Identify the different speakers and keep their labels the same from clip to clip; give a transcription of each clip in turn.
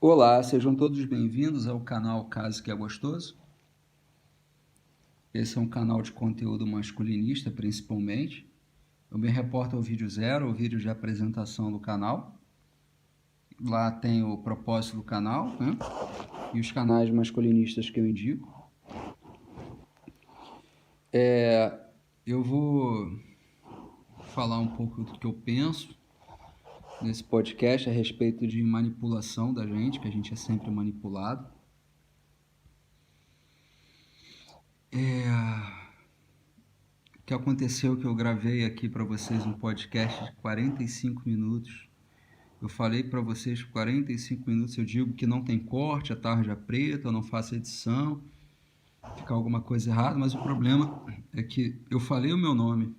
Speaker 1: Olá, sejam todos bem-vindos ao canal Caso que é Gostoso. Esse é um canal de conteúdo masculinista, principalmente. Eu me reporto ao vídeo zero, o vídeo de apresentação do canal. Lá tem o propósito do canal, né? E os canais masculinistas que eu indico. Eu vou falar um pouco do que eu penso nesse podcast a respeito de manipulação da gente, que a gente é sempre manipulado. O que aconteceu que eu gravei aqui para vocês um podcast de 45 minutos. Eu falei para vocês 45 minutos, eu digo que não tem corte, a tarja preta, eu não faço edição, ficar alguma coisa errada, mas o problema é que eu falei o meu nome.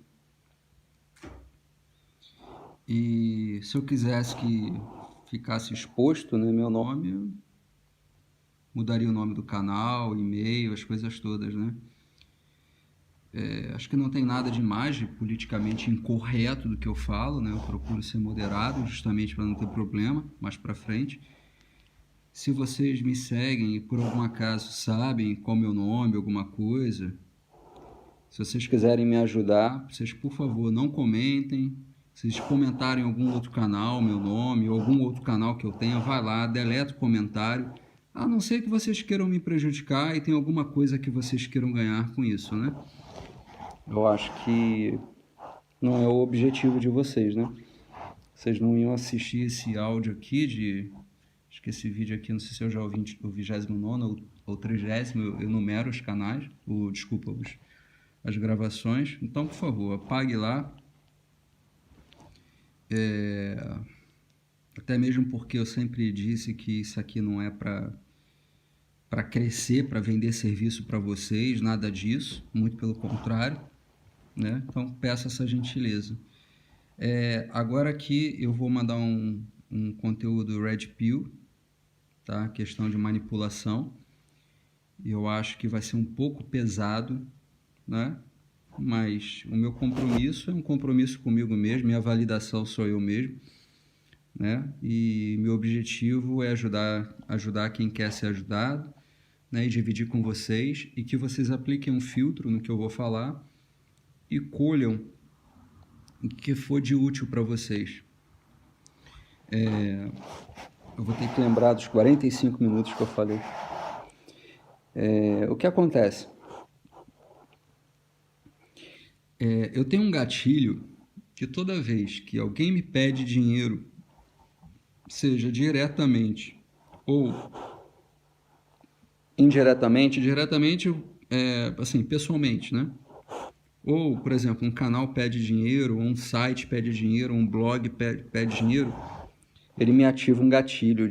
Speaker 1: E se eu quisesse que ficasse exposto, né, meu nome, eu mudaria o nome do canal, e-mail, as coisas todas, né? Acho que não tem nada de mais politicamente incorreto do que eu falo, né? Eu procuro ser moderado justamente para não ter problema mais para frente. Se vocês me seguem e por algum acaso sabem qual é o meu nome, alguma coisa, se vocês quiserem me ajudar, vocês por favor não comentem. Se vocês comentarem em algum outro canal, meu nome, ou algum outro canal que eu tenha, vai lá, deleta o comentário. A não ser que vocês queiram me prejudicar e tem alguma coisa que vocês queiram ganhar com isso, né? Eu acho que não é o objetivo de vocês, né? Vocês não iam assistir esse áudio aqui acho que esse vídeo aqui, não sei se eu já ouvi o 29º ou 30º, eu numero os canais, desculpa, as gravações. Então, por favor, apague lá. Até mesmo porque eu sempre disse que isso aqui não é para crescer, para vender serviço para vocês, nada disso, muito pelo contrário, né? Então, peço essa gentileza. Agora aqui eu vou mandar um conteúdo Red Pill, tá? Questão de manipulação. Eu acho que vai ser um pouco pesado, né? Mas o meu compromisso é um compromisso comigo mesmo, minha validação sou eu mesmo, né? E meu objetivo é ajudar quem quer ser ajudado, né? E dividir com vocês e que vocês apliquem um filtro no que eu vou falar e colham o que for de útil para vocês. Eu vou ter que lembrar dos 45 minutos que eu falei. O que acontece? Eu tenho um gatilho que toda vez que alguém me pede dinheiro, seja diretamente ou indiretamente, diretamente, assim, pessoalmente, né? Ou, por exemplo, um canal pede dinheiro, ou um site pede dinheiro, ou um blog pede dinheiro, ele me ativa um gatilho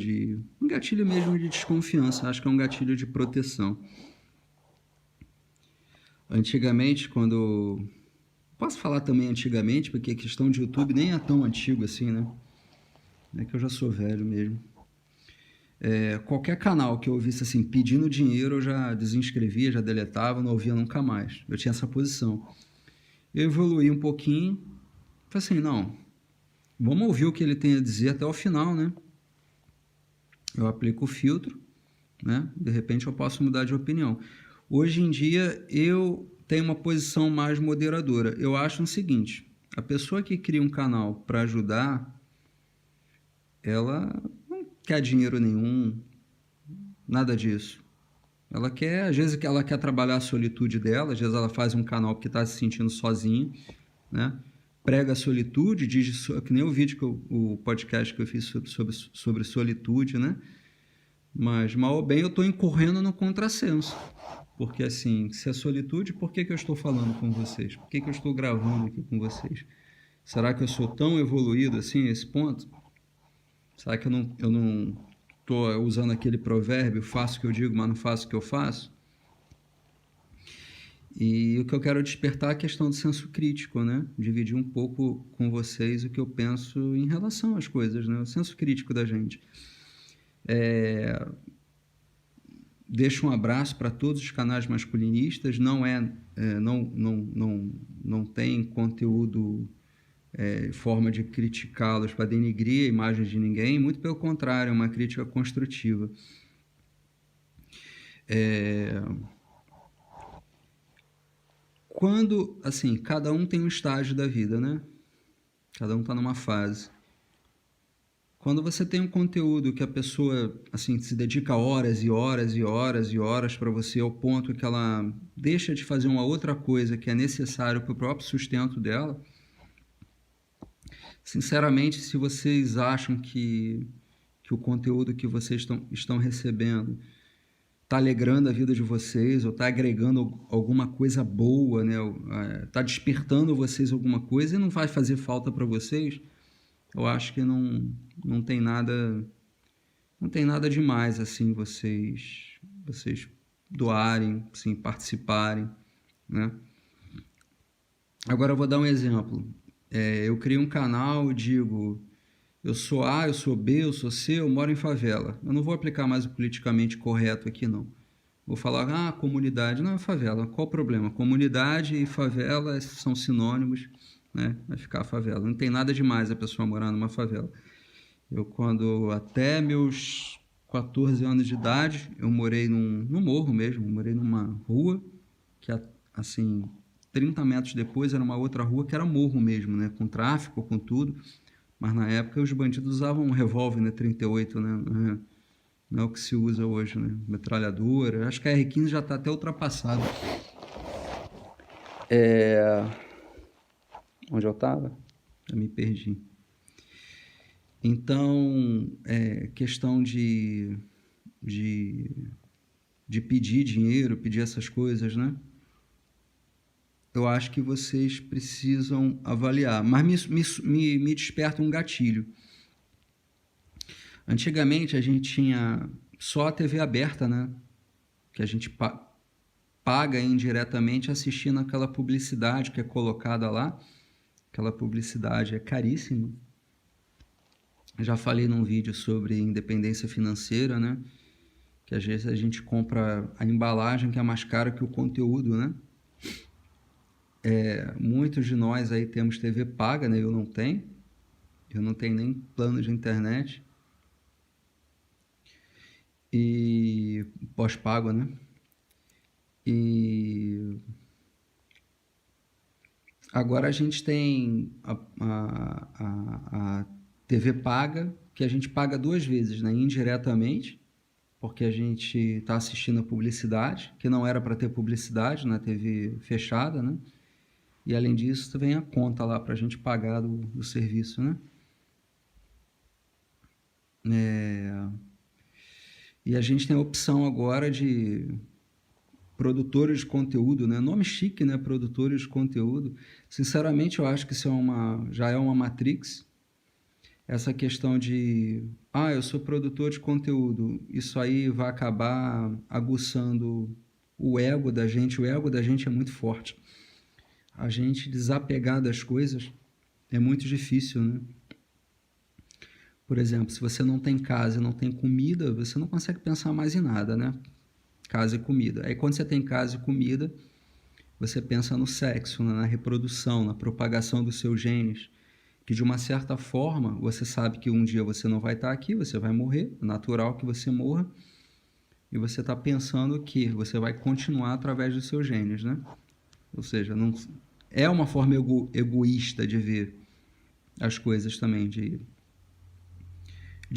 Speaker 1: mesmo de desconfiança, acho que é um gatilho de proteção. Antigamente, posso falar também antigamente, porque a questão de YouTube nem é tão antigo assim, né? É que eu já sou velho mesmo. Qualquer canal que eu ouvisse assim pedindo dinheiro, eu já desinscrevia, já deletava, não ouvia nunca mais. Eu tinha essa posição. Eu evoluí um pouquinho, falei assim, não, vamos ouvir o que ele tem a dizer até o final, né? Eu aplico o filtro, né? De repente eu posso mudar de opinião. Hoje em dia eu tenho uma posição mais moderadora. Eu acho o seguinte, a pessoa que cria um canal para ajudar, ela não quer dinheiro nenhum, nada disso. Ela quer, às vezes ela quer trabalhar a solitude dela, às vezes ela faz um canal porque está se sentindo sozinha, né? Prega a solitude, diz que nem o vídeo o podcast que eu fiz sobre solitude, né? Mas mal ou bem eu estou incorrendo no contrassenso. Porque assim, se é solitude, por que eu estou falando com vocês? Por que eu estou gravando aqui com vocês? Será que eu sou tão evoluído assim a esse ponto? Será que eu não estou usando aquele provérbio, faço o que eu digo, mas não faço o que eu faço? E o que eu quero despertar é a questão do senso crítico, né? Dividir um pouco com vocês o que eu penso em relação às coisas, né? O senso crítico da gente. Deixo um abraço para todos os canais masculinistas. Não tem conteúdo forma de criticá-los para denigrir a imagem de ninguém, muito pelo contrário, é uma crítica construtiva. Quando, assim, cada um tem um estágio da vida, né? Cada um está numa fase. Quando você tem um conteúdo que a pessoa, assim, se dedica horas e horas e horas e horas para você, ao ponto que ela deixa de fazer uma outra coisa que é necessário para o próprio sustento dela, sinceramente, se vocês acham que o conteúdo que vocês estão recebendo está alegrando a vida de vocês, ou está agregando alguma coisa boa, né? Está despertando vocês alguma coisa e não vai fazer falta para vocês, eu acho que não tem nada demais assim vocês doarem, assim, participarem, né? Agora eu vou dar um exemplo. Eu criei um canal, digo, eu sou A, eu sou B, eu sou C, eu moro em favela. Eu não vou aplicar mais o politicamente correto aqui, não. Vou falar, comunidade. Não, é favela. Qual o problema? Comunidade e favela são sinônimos, né? Vai ficar favela. Não tem nada demais a pessoa morar numa favela. Até meus 14 anos de idade, eu morei num morro mesmo. Eu morei numa rua que, assim, 30 metros depois era uma outra rua que era morro mesmo, né? Com tráfico, com tudo. Mas na época os bandidos usavam um revólver, né? 38, né? Não é o que se usa hoje, né? Metralhadora. Acho que a R15 já está até ultrapassada. Onde eu estava? Eu me perdi. Então, questão de pedir dinheiro, pedir essas coisas, né? Eu acho que vocês precisam avaliar. Mas me desperta um gatilho. Antigamente a gente tinha só a TV aberta, né? Que a gente paga indiretamente assistindo aquela publicidade que é colocada lá. Aquela publicidade é caríssima. Já falei num vídeo sobre independência financeira, né? Que às vezes a gente compra a embalagem que é mais cara que o conteúdo, né? Muitos de nós aí temos TV paga, né? Eu não tenho nem plano de internet. E pós-pago, né? E agora a gente tem a TV paga, que a gente paga 2 vezes, né? Indiretamente, porque a gente está assistindo a publicidade, que não era para ter publicidade na TV fechada, né? E além disso, vem a conta lá para a gente pagar do serviço, né? E a gente tem a opção agora de produtores de conteúdo, né? Nome chique, né? Produtores de conteúdo. Sinceramente, eu acho que isso já é uma Matrix. Essa questão de, eu sou produtor de conteúdo, isso aí vai acabar aguçando o ego da gente. O ego da gente é muito forte. A gente desapegar das coisas é muito difícil, né? Por exemplo, se você não tem casa e não tem comida, você não consegue pensar mais em nada, né? Casa e comida. Aí quando você tem casa e comida, você pensa no sexo, na reprodução, na propagação dos seus genes, que de uma certa forma você sabe que um dia você não vai estar aqui, você vai morrer, é natural que você morra, e você está pensando que você vai continuar através dos seus genes, né? Ou seja, não, é uma forma egoísta de ver as coisas também, de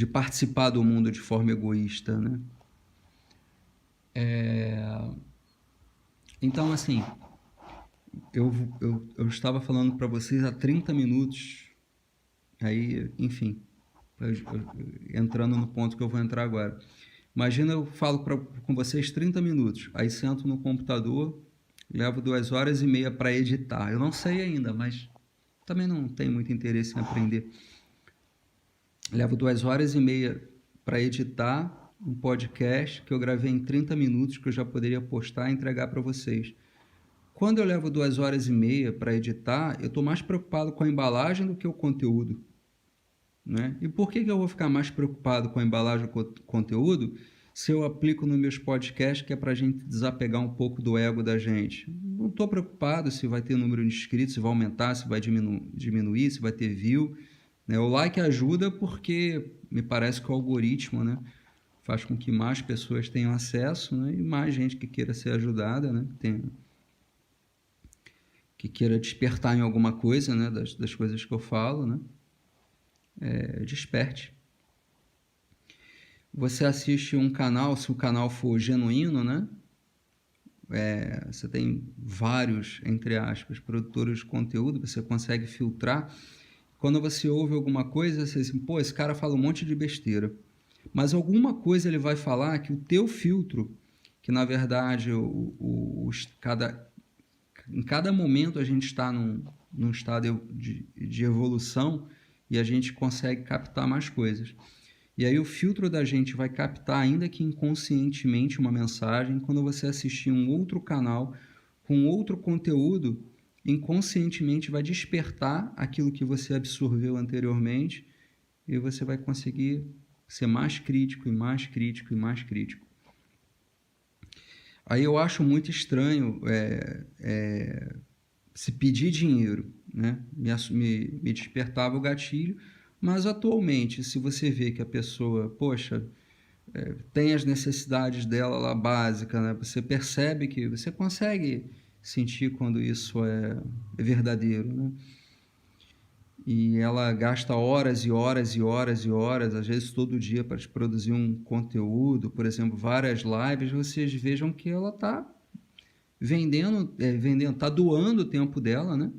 Speaker 1: participar do mundo de forma egoísta, né? Então, assim, eu estava falando para vocês há 30 minutos, aí, enfim, entrando no ponto que eu vou entrar agora. Imagina eu falo com vocês 30 minutos, aí sento no computador, levo 2h30 para editar. Eu não sei ainda, mas também não tenho muito interesse em aprender. Levo 2h30 para editar um podcast que eu gravei em 30 minutos, que eu já poderia postar e entregar para vocês. Quando eu levo 2h30 para editar, eu estou mais preocupado com a embalagem do que o conteúdo, né? E por que eu vou ficar mais preocupado com a embalagem do conteúdo se eu aplico nos meus podcasts, que é para a gente desapegar um pouco do ego da gente. Não estou preocupado se vai ter número de inscritos, se vai aumentar, se vai diminuir, se vai ter view. Né? O like ajuda porque me parece que o algoritmo, né, faz com que mais pessoas tenham acesso, né, e mais gente que queira ser ajudada, né, que queira despertar em alguma coisa, né, das coisas que eu falo, né, desperte. Você assiste um canal, se o canal for genuíno, né? Você tem vários, entre aspas, produtores de conteúdo, você consegue filtrar. Quando você ouve alguma coisa, você diz assim, pô, esse cara fala um monte de besteira. Mas alguma coisa ele vai falar que o teu filtro, que na verdade em cada momento a gente está num estado de evolução e a gente consegue captar mais coisas. E aí o filtro da gente vai captar, ainda que inconscientemente, uma mensagem. Quando você assistir um outro canal com outro conteúdo, inconscientemente vai despertar aquilo que você absorveu anteriormente e você vai conseguir ser mais crítico e mais crítico e mais crítico. Aí eu acho muito estranho se pedir dinheiro, né? Me despertava o gatilho. Mas atualmente, se você vê que a pessoa, poxa, tem as necessidades dela lá básica, né? Você percebe que você consegue sentir quando isso é verdadeiro, né? E ela gasta horas e horas e horas e horas, às vezes todo dia, para te produzir um conteúdo, por exemplo, várias lives, vocês vejam que ela está vendendo, está doando o tempo dela, né?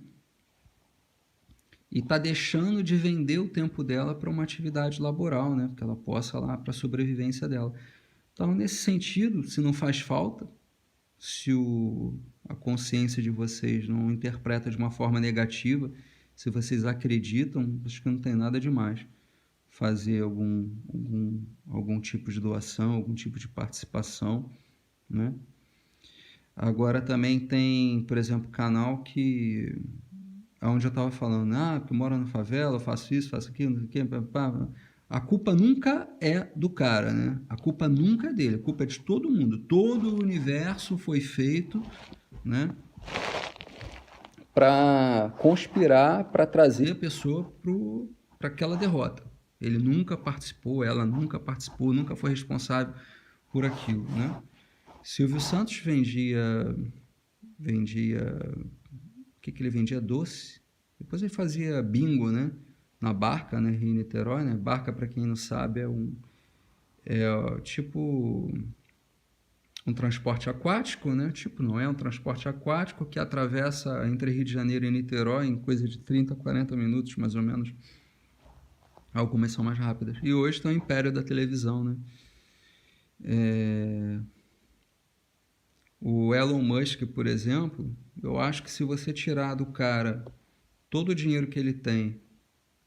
Speaker 1: E está deixando de vender o tempo dela para uma atividade laboral, né? Que ela possa lá para a sobrevivência dela. Então, nesse sentido, se não faz falta, se a consciência de vocês não interpreta de uma forma negativa, se vocês acreditam, acho que não tem nada demais fazer algum tipo de doação, algum tipo de participação, né? Agora também tem, por exemplo, canal que onde eu estava falando, que eu moro na favela, eu faço isso, faço aquilo, não sei o quê, a culpa nunca é do cara, né? A culpa nunca é dele, a culpa é de todo mundo. Todo o universo foi feito, né, para conspirar, para trazer a pessoa para aquela derrota. Ele nunca participou, ela nunca participou, nunca foi responsável por aquilo, né? Silvio Santos vendia o que ele vendia? Doce. Depois ele fazia bingo, né? Na Barca, né? Rio Niterói, né? Barca, para quem não sabe, tipo um transporte aquático, né? Tipo, não é um transporte aquático que atravessa entre Rio de Janeiro e Niterói em coisa de 30, 40 minutos, mais ou menos. Algumas são mais rápidas. E hoje tem o império da televisão, né? O Elon Musk, por exemplo, eu acho que se você tirar do cara todo o dinheiro que ele tem,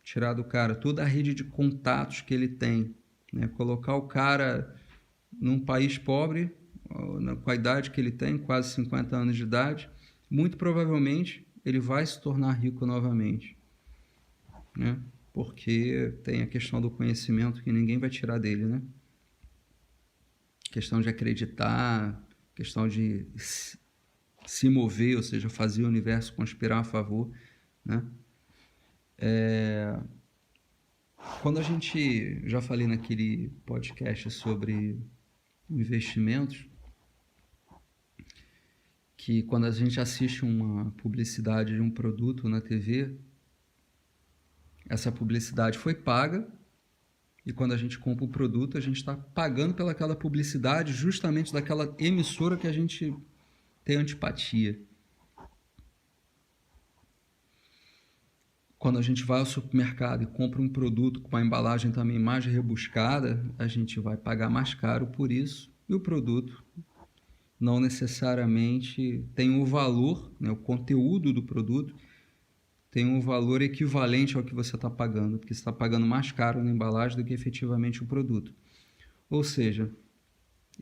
Speaker 1: tirar do cara toda a rede de contatos que ele tem, né? Colocar o cara num país pobre, com a idade que ele tem, quase 50 anos de idade, muito provavelmente ele vai se tornar rico novamente, né? Porque tem a questão do conhecimento que ninguém vai tirar dele, né? Questão de acreditar, questão de se mover, ou seja, fazer o universo conspirar a favor, né? Quando a gente, já falei naquele podcast sobre investimentos, que quando a gente assiste uma publicidade de um produto na TV, essa publicidade foi paga, e quando a gente compra o produto, a gente está pagando pelaquela publicidade justamente daquela emissora que a gente tem antipatia. Quando a gente vai ao supermercado e compra um produto com uma embalagem também mais rebuscada, a gente vai pagar mais caro por isso, e o produto não necessariamente tem um valor, né, o conteúdo do produto tem um valor equivalente ao que você está pagando, porque você está pagando mais caro na embalagem do que efetivamente o produto. Ou seja,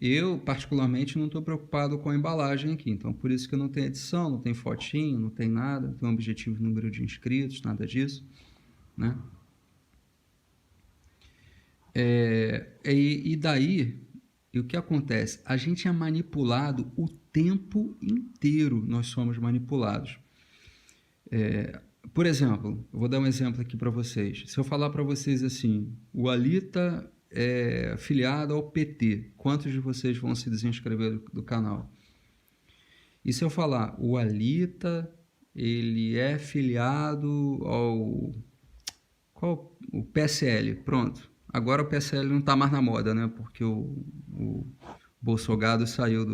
Speaker 1: eu particularmente não estou preocupado com a embalagem aqui, então por isso que eu não tenho edição, não tem fotinho, não tem nada, não tem um objetivo de número de inscritos, nada disso, né? E daí E o que acontece? A gente é manipulado o tempo inteiro, nós somos manipulados. Por exemplo, eu vou dar um exemplo aqui para vocês. Se eu falar para vocês assim, o Alita é filiado ao PT, quantos de vocês vão se desinscrever do canal? E se eu falar, o Alita, ele é filiado ao o PSL, pronto. Agora o PSL não está mais na moda, né? Porque o Bolsonaro saiu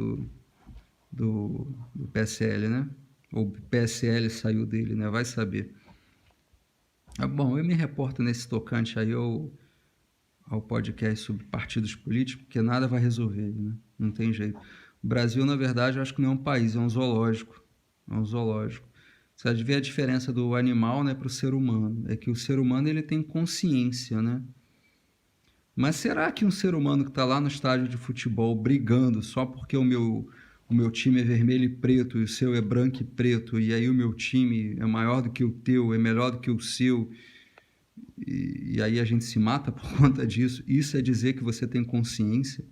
Speaker 1: do PSL, né? O PSL saiu dele, né? Vai saber. Bom, eu me reporto nesse tocante aí ao podcast sobre partidos políticos, porque nada vai resolver, né? Não tem jeito. O Brasil, na verdade, eu acho que não é um país, é um zoológico. É um zoológico. Você vai ver a diferença do animal, né, para o ser humano. É que o ser humano ele tem consciência, né? Mas será que um ser humano que está lá no estádio de futebol brigando só porque o meu time é vermelho e preto e o seu é branco e preto, e aí o meu time é maior do que o teu, é melhor do que o seu, e aí a gente se mata por conta disso, isso é dizer que você tem consciência?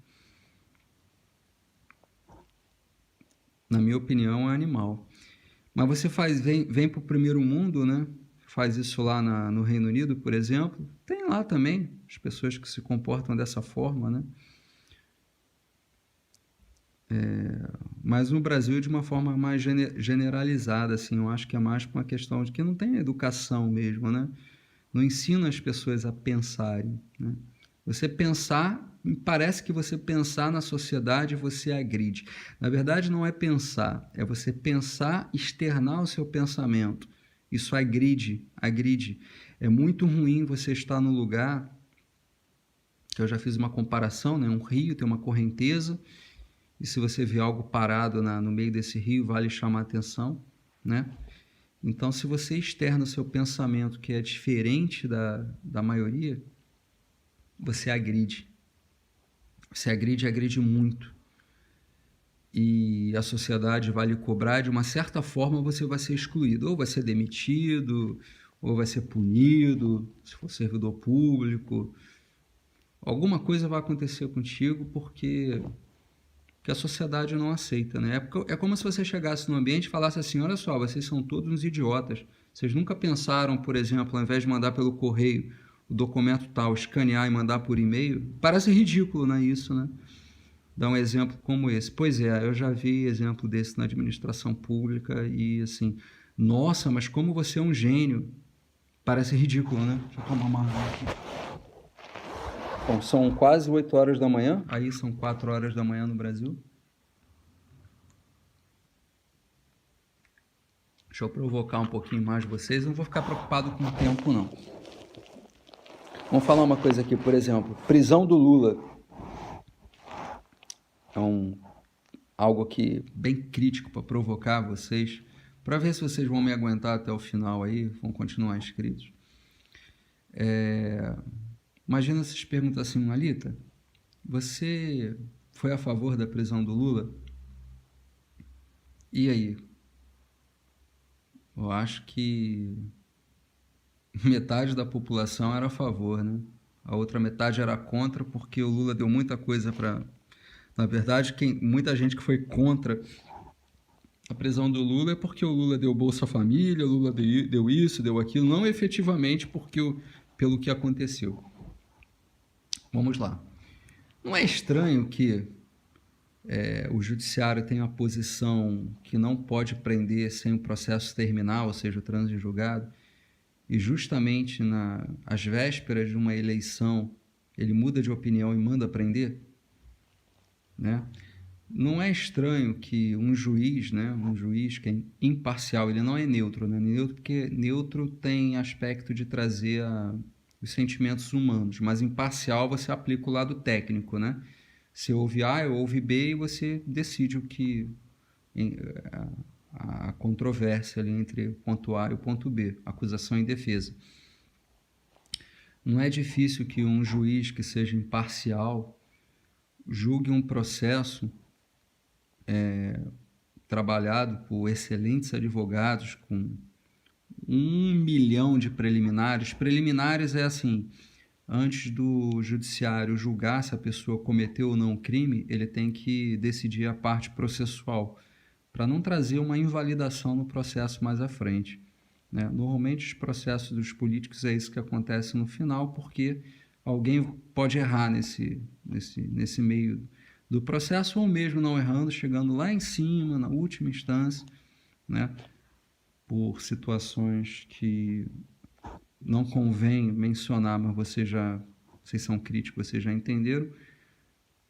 Speaker 1: Na minha opinião, é animal. Mas você vem para o primeiro mundo, né? Faz isso lá no Reino Unido, por exemplo. Tem lá também as pessoas que se comportam dessa forma, né? Mas no Brasil, de uma forma mais generalizada, assim, eu acho que é mais por uma questão de que não tem educação mesmo, né? Não ensina as pessoas a pensarem, né? Você pensar, parece que você pensar na sociedade você agride. Na verdade, não é pensar, é você pensar, externar o seu pensamento. Isso agride. É muito ruim você estar no lugar, que eu já fiz uma comparação, né? Um rio tem uma correnteza, e se você vê algo parado no meio desse rio, vale chamar a atenção, né? Então, se você externa o seu pensamento, que é diferente da maioria, você agride. Você agride muito. E a sociedade vai lhe cobrar, de uma certa forma você vai ser excluído. Ou vai ser demitido, ou vai ser punido, se for servidor público. Alguma coisa vai acontecer contigo porque a sociedade não aceita, né? É como se você chegasse no ambiente e falasse assim, olha só, vocês são todos uns idiotas. Vocês nunca pensaram, por exemplo, ao invés de mandar pelo correio o documento tal, escanear e mandar por e-mail? Parece ridículo, não é isso, né? Dar um exemplo como esse. Pois é, eu já vi exemplo desse na administração pública e assim, nossa, mas como você é um gênio. Parece ridículo, né? Deixa eu tomar uma água aqui. Bom, são quase 8 horas da manhã, aí são 4 horas da manhã no Brasil. Deixa eu provocar um pouquinho mais vocês, não vou ficar preocupado com o tempo, não. Vamos falar uma coisa aqui, por exemplo, prisão do Lula. É algo aqui bem crítico para provocar vocês, para ver se vocês vão me aguentar até o final aí, vão continuar inscritos. Imagina vocês perguntam assim, Alita, você foi a favor da prisão do Lula? E aí? Eu acho que metade da população era a favor, né? A outra metade era contra, porque o Lula deu muita coisa para... Na verdade, muita gente que foi contra a prisão do Lula é porque o Lula deu Bolsa Família, o Lula deu isso, deu aquilo, não efetivamente pelo que aconteceu. Vamos lá. Não é estranho que o judiciário tenha uma posição que não pode prender sem o processo terminar, ou seja, o trânsito de julgado, e justamente às vésperas de uma eleição ele muda de opinião e manda prender? Né? Não é estranho que um juiz, né, um juiz que é imparcial, ele não é neutro, né? Neutro porque neutro tem aspecto de trazer os sentimentos humanos, mas imparcial você aplica o lado técnico, né? Você ouve A, eu ouve B e você decide o que a controvérsia ali entre o ponto A e o ponto B, acusação e defesa. Não é difícil que um juiz que seja imparcial julgue um processo trabalhado por excelentes advogados com 1 milhão de preliminares. Preliminares é assim, antes do judiciário julgar se a pessoa cometeu ou não o crime, ele tem que decidir a parte processual, para não trazer uma invalidação no processo mais à frente, né? Normalmente os processos dos políticos é isso que acontece no final, porque alguém pode errar nesse meio do processo, ou mesmo não errando, chegando lá em cima, na última instância, né? Por situações que não convém mencionar, mas vocês são críticos, vocês já entenderam,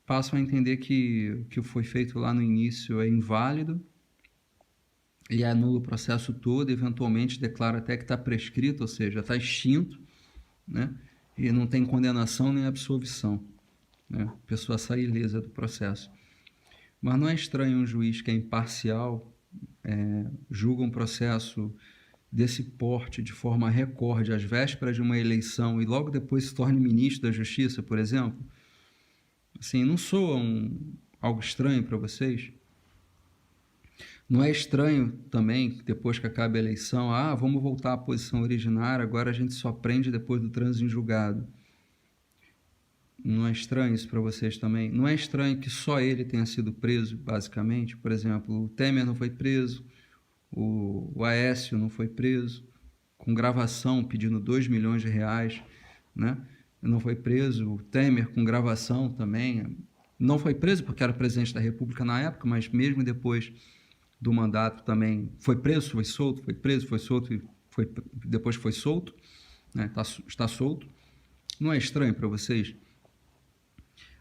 Speaker 1: passam a entender que o que foi feito lá no início é inválido e anula o processo todo, eventualmente declara até que está prescrito, ou seja, está extinto, né? E não tem condenação nem absolvição, né? A pessoa sai ilesa do processo. Mas não é estranho um juiz que é imparcial, julga um processo desse porte de forma recorde às vésperas de uma eleição e logo depois se torne ministro da Justiça, por exemplo? Assim, não soa algo estranho para vocês? Não é estranho também, depois que acaba a eleição, vamos voltar à posição originária, agora a gente só prende depois do trânsito em julgado. Não é estranho isso para vocês também? Não é estranho que só ele tenha sido preso, basicamente? Por exemplo, o Temer não foi preso, o Aécio não foi preso, com gravação pedindo 2 milhões de reais, né? Não foi preso. O Temer com gravação também. Não foi preso porque era presidente da República na época, mas mesmo depois do mandato também foi preso, foi solto, foi preso, foi solto e depois foi solto, né? Está solto. Não é estranho para vocês?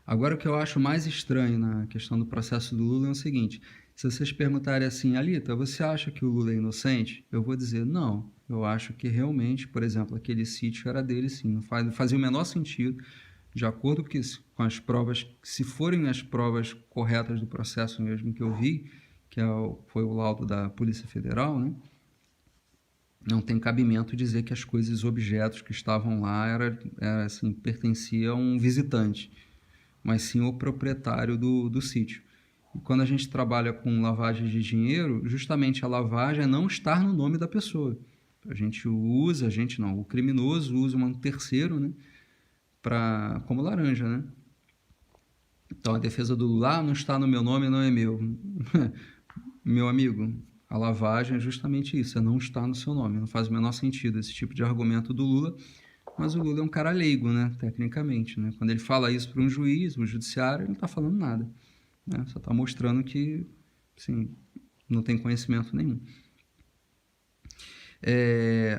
Speaker 1: Agora, o que eu acho mais estranho na questão do processo do Lula é o seguinte: se vocês perguntarem assim, Alita, você acha que o Lula é inocente? Eu vou dizer, não. Eu acho que realmente, por exemplo, aquele sítio era dele, sim. Não fazia o menor sentido, de acordo com as provas, se forem as provas corretas do processo mesmo que eu vi, que foi o laudo da Polícia Federal, né? Não tem cabimento dizer que as coisas, objetos que estavam lá, assim, pertencia a um visitante, mas sim o proprietário do sítio. E quando a gente trabalha com lavagem de dinheiro, justamente a lavagem é não estar no nome da pessoa. O criminoso usa um terceiro, né, como laranja, né? Então a defesa do Lula não está no meu nome, não é meu. Meu amigo, a lavagem é justamente isso, é não estar no seu nome. Não faz o menor sentido esse tipo de argumento do Lula, mas o Lula é um cara leigo, né, tecnicamente, né? Quando ele fala isso para um juiz, um judiciário, ele não está falando nada, né? Só está mostrando que, assim, não tem conhecimento nenhum.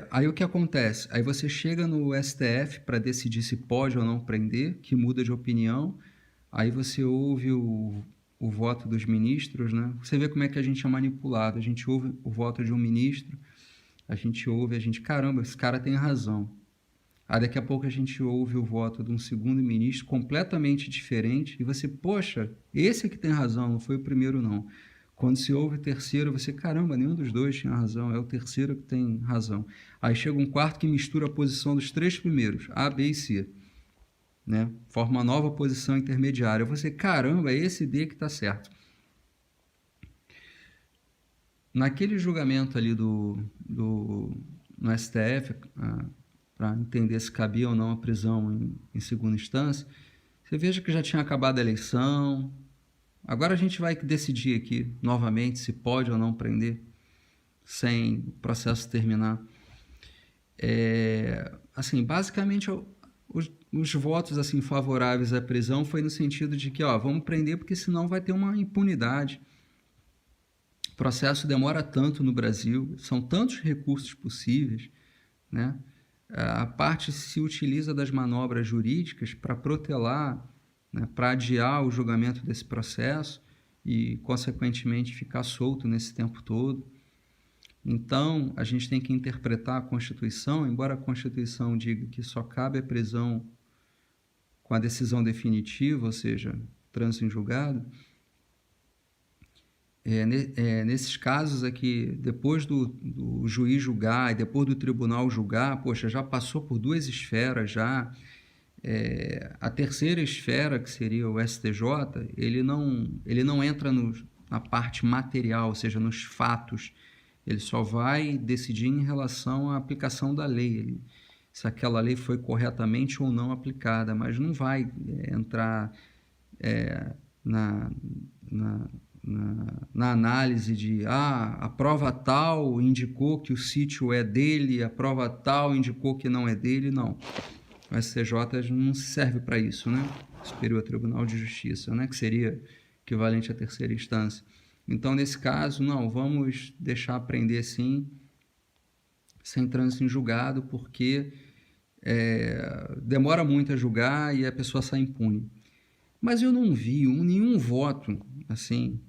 Speaker 1: Aí o que acontece? Aí você chega no STF para decidir se pode ou não prender, que muda de opinião, aí você ouve o voto dos ministros, né? Você vê como é que a gente é manipulado, a gente ouve o voto de um ministro, caramba, esse cara tem razão. Aí daqui a pouco a gente ouve o voto de um segundo ministro completamente diferente e você, poxa, esse é que tem razão, não foi o primeiro não. Quando se ouve o terceiro, você, caramba, nenhum dos dois tinha razão, é o terceiro que tem razão. Aí chega um quarto que mistura a posição dos três primeiros, A, B e C, né? Forma uma nova posição intermediária. Você, caramba, é esse D que está certo. Naquele julgamento ali no STF, para entender se cabia ou não a prisão em segunda instância, você veja que já tinha acabado a eleição. Agora a gente vai decidir aqui, novamente, se pode ou não prender, sem o processo terminar. Assim, basicamente, os votos assim, favoráveis à prisão foi no sentido de que, vamos prender porque senão vai ter uma impunidade. O processo demora tanto no Brasil, são tantos recursos possíveis, né? A parte se utiliza das manobras jurídicas para protelar, né, para adiar o julgamento desse processo e, consequentemente, ficar solto nesse tempo todo. Então, a gente tem que interpretar a Constituição, embora a Constituição diga que só cabe a prisão com a decisão definitiva, ou seja, trânsito em julgado. Nesses casos aqui, depois do juiz julgar e depois do tribunal julgar, poxa, já passou por duas esferas já. A terceira esfera, que seria o STJ, ele não entra na parte material, ou seja, nos fatos. Ele só vai decidir em relação à aplicação da lei. se aquela lei foi corretamente ou não aplicada, mas não vai entrar na, na, na análise de a prova tal indicou que o sítio é dele, a prova tal indicou que não é dele, não. O STJ não serve para isso, né? Superior Tribunal de Justiça, né? Que seria equivalente à terceira instância. Então, nesse caso, não, vamos deixar aprender sim, sem trânsito em julgado, porque demora muito a julgar e a pessoa sai impune. Mas eu não vi nenhum voto, assim,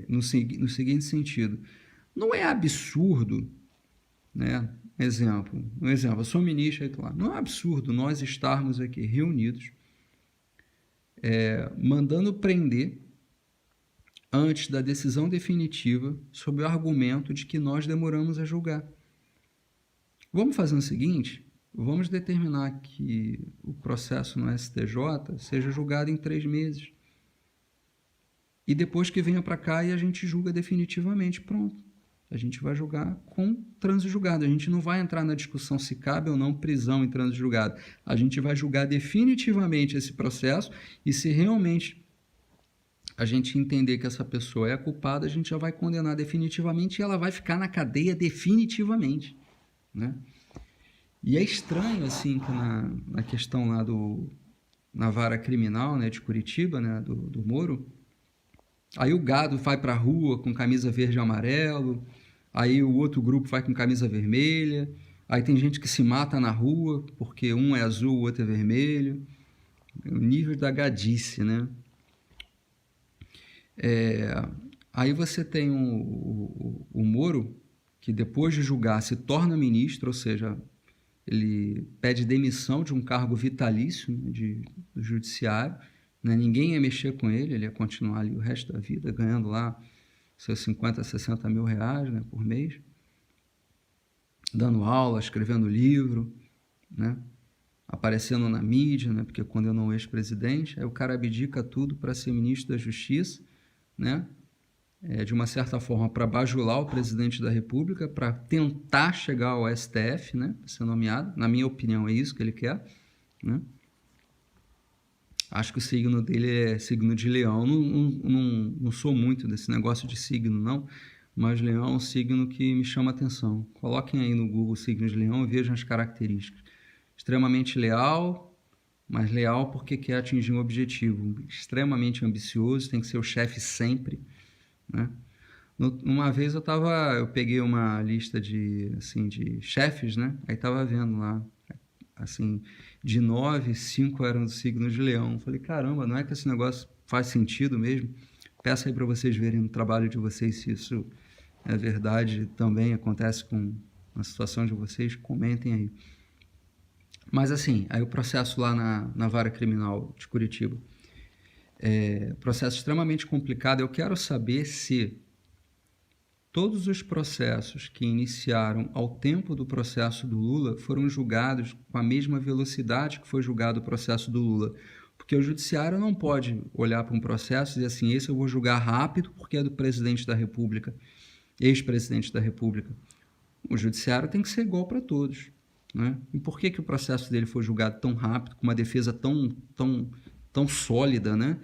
Speaker 1: no seguinte sentido. Não é absurdo, né? Um exemplo, eu sou ministro, não é absurdo nós estarmos aqui reunidos, mandando prender antes da decisão definitiva, sob o argumento de que nós demoramos a julgar. Vamos fazer o seguinte, vamos determinar que o processo no STJ seja julgado em 3 meses. E depois que venha para cá e a gente julga definitivamente, pronto. A gente vai julgar com trânsito julgado. A gente não vai entrar na discussão se cabe ou não prisão em trânsito julgado. A gente vai julgar definitivamente esse processo e se realmente a gente entender que essa pessoa é culpada, a gente já vai condenar definitivamente e ela vai ficar na cadeia definitivamente, né? E é estranho, assim, que na questão lá na vara criminal, né, de Curitiba, né, do Moro, aí o gado vai para a rua com camisa verde e amarelo, aí o outro grupo vai com camisa vermelha, aí tem gente que se mata na rua porque um é azul, o outro é vermelho. O nível da gadice, né? Aí você tem o Moro, que depois de julgar se torna ministro, ou seja, ele pede demissão de um cargo vitalício, né, do judiciário, né? Ninguém ia mexer com ele, ele ia continuar ali o resto da vida, ganhando lá seus 50, 60 mil reais, né, por mês, dando aula, escrevendo livro, né, aparecendo na mídia, né, porque condenou o ex-presidente, aí o cara abdica tudo para ser ministro da Justiça, né, de uma certa forma para bajular o presidente da República, para tentar chegar ao STF, né, para ser nomeado. Na minha opinião é isso que ele quer, né. Acho que o signo dele é signo de leão. Não sou muito desse negócio de signo, não, mas leão é um signo que me chama atenção. Coloquem aí no Google signo de leão e vejam as características. Extremamente leal, mas leal porque quer atingir um objetivo. Extremamente ambicioso, tem que ser o chefe sempre, né? Uma vez eu peguei uma lista de chefes, né? Aí estava vendo lá, assim, de 9, 5 eram do signo de leão. Falei, caramba, não é que esse negócio faz sentido mesmo? Peço aí para vocês verem no trabalho de vocês se isso é verdade, também acontece com a situação de vocês, comentem aí. Mas assim, aí o processo lá na vara criminal de Curitiba, processo extremamente complicado. Eu quero saber se todos os processos que iniciaram ao tempo do processo do Lula foram julgados com a mesma velocidade que foi julgado o processo do Lula. Porque o judiciário não pode olhar para um processo e dizer assim, esse eu vou julgar rápido porque é do presidente da República, ex-presidente da República. O judiciário tem que ser igual para todos, né? E por que o processo dele foi julgado tão rápido, com uma defesa tão sólida, né?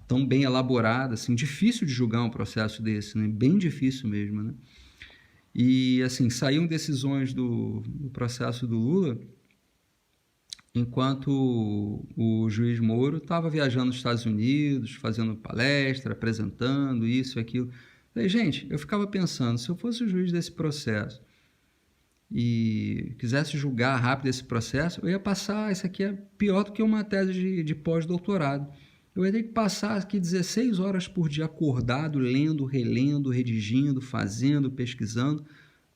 Speaker 1: Tão bem elaborada, assim, difícil de julgar um processo desse, né? Bem difícil mesmo, né? E, assim, saíram decisões do processo do Lula enquanto o juiz Moro estava viajando nos Estados Unidos, fazendo palestra, apresentando isso e aquilo. Falei, gente, eu ficava pensando, se eu fosse o juiz desse processo e quisesse julgar rápido esse processo, eu ia passar, isso aqui é pior do que uma tese de pós-doutorado. Eu ia ter que passar aqui 16 horas por dia acordado, lendo, relendo, redigindo, fazendo, pesquisando,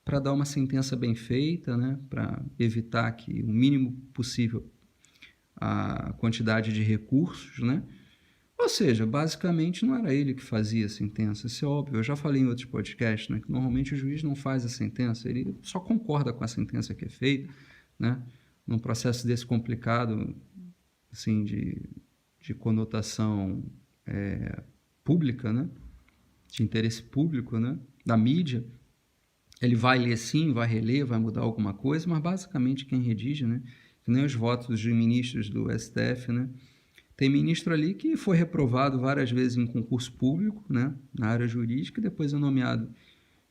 Speaker 1: para dar uma sentença bem feita, né? Para evitar que o mínimo possível a quantidade de recursos, né? Ou seja, basicamente não era ele que fazia a sentença, isso é óbvio. Eu já falei em outros podcasts, né, que normalmente o juiz não faz a sentença, ele só concorda com a sentença que é feita, né? Num processo desse complicado, assim, de conotação pública, né? De interesse público, né? Da mídia, Ele vai ler sim, vai reler, vai mudar alguma coisa, mas basicamente quem redige, né? Que nem os votos de ministros do STF, né? Tem ministro ali que foi reprovado várias vezes em concurso público, né? Na área jurídica, e depois é nomeado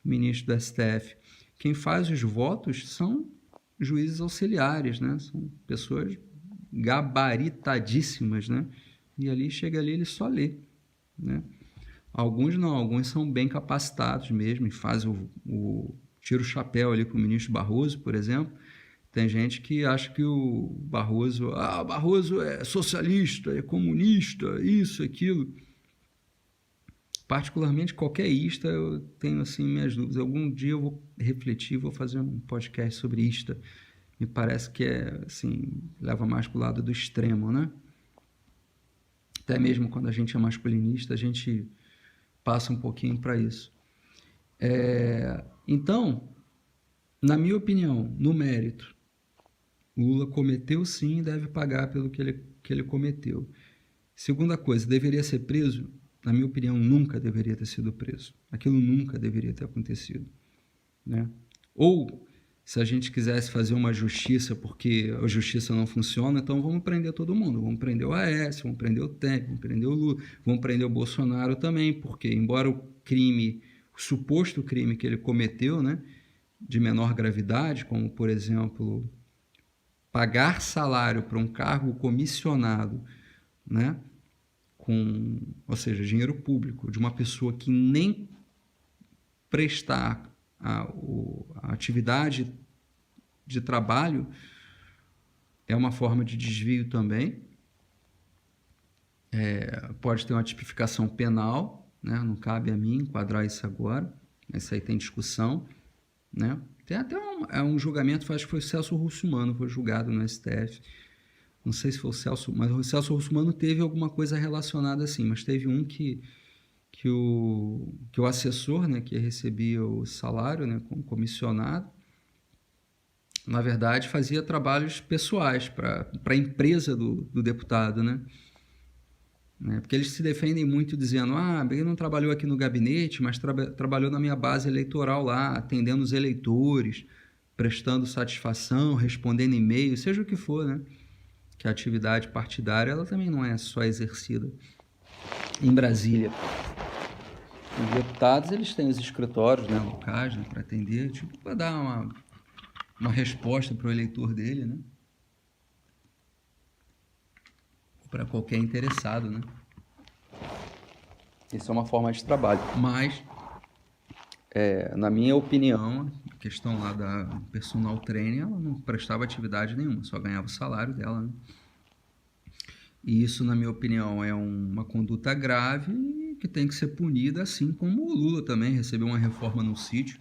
Speaker 1: ministro do STF. Quem faz os votos são juízes auxiliares, né? São pessoas gabaritadíssimas, né? E ali, chega ali, ele só lê, né? Alguns não, alguns são bem capacitados mesmo e fazem tira o chapéu ali para o ministro Barroso, por exemplo. Tem gente que acha que o Barroso é socialista, é comunista, isso, aquilo. Particularmente qualquer ista, eu tenho assim minhas dúvidas. Algum dia eu vou refletir, vou fazer um podcast sobre ista. Me parece que é assim, leva mais para o lado do extremo, né? Até mesmo quando a gente é masculinista, a gente passa um pouquinho para isso. Então, na minha opinião, no mérito, Lula cometeu sim e deve pagar pelo que ele cometeu. Segunda coisa, deveria ser preso? Na minha opinião, nunca deveria ter sido preso. Aquilo nunca deveria ter acontecido, né? Ou, se a gente quisesse fazer uma justiça porque a justiça não funciona, então vamos prender todo mundo. Vamos prender o Aécio, vamos prender o Temer, vamos prender o Lula, vamos prender o Bolsonaro também, porque embora o suposto crime que ele cometeu, né, de menor gravidade, como, por exemplo, pagar salário para um cargo comissionado, né, ou seja, dinheiro público, de uma pessoa que nem prestar a atividade de trabalho, é uma forma de desvio também. Pode ter uma tipificação penal, né? Não cabe a mim enquadrar isso agora, isso aí tem discussão, né? Tem até um julgamento, acho que foi o Celso Russomano, foi julgado no STF. Não sei se foi o Celso, mas o Celso Russomano teve alguma coisa relacionada assim, mas teve um que o assessor, né, que recebia o salário, né, como comissionado, na verdade fazia trabalhos pessoais para a empresa do deputado, né? Porque eles se defendem muito dizendo, ele não trabalhou aqui no gabinete, mas trabalhou na minha base eleitoral lá, atendendo os eleitores, prestando satisfação, respondendo e-mail, seja o que for, né? Que a atividade partidária, ela também não é só exercida em Brasília. Os deputados, eles têm os escritórios, né, locais, né, para atender, tipo, para dar uma resposta para o eleitor dele, né? Para qualquer interessado, né? Isso é uma forma de trabalho. Mas, na minha opinião, a questão lá da personal trainer, ela não prestava atividade nenhuma, só ganhava o salário dela, né? E isso, na minha opinião, é uma conduta grave que tem que ser punida, assim como o Lula também recebeu uma reforma no sítio,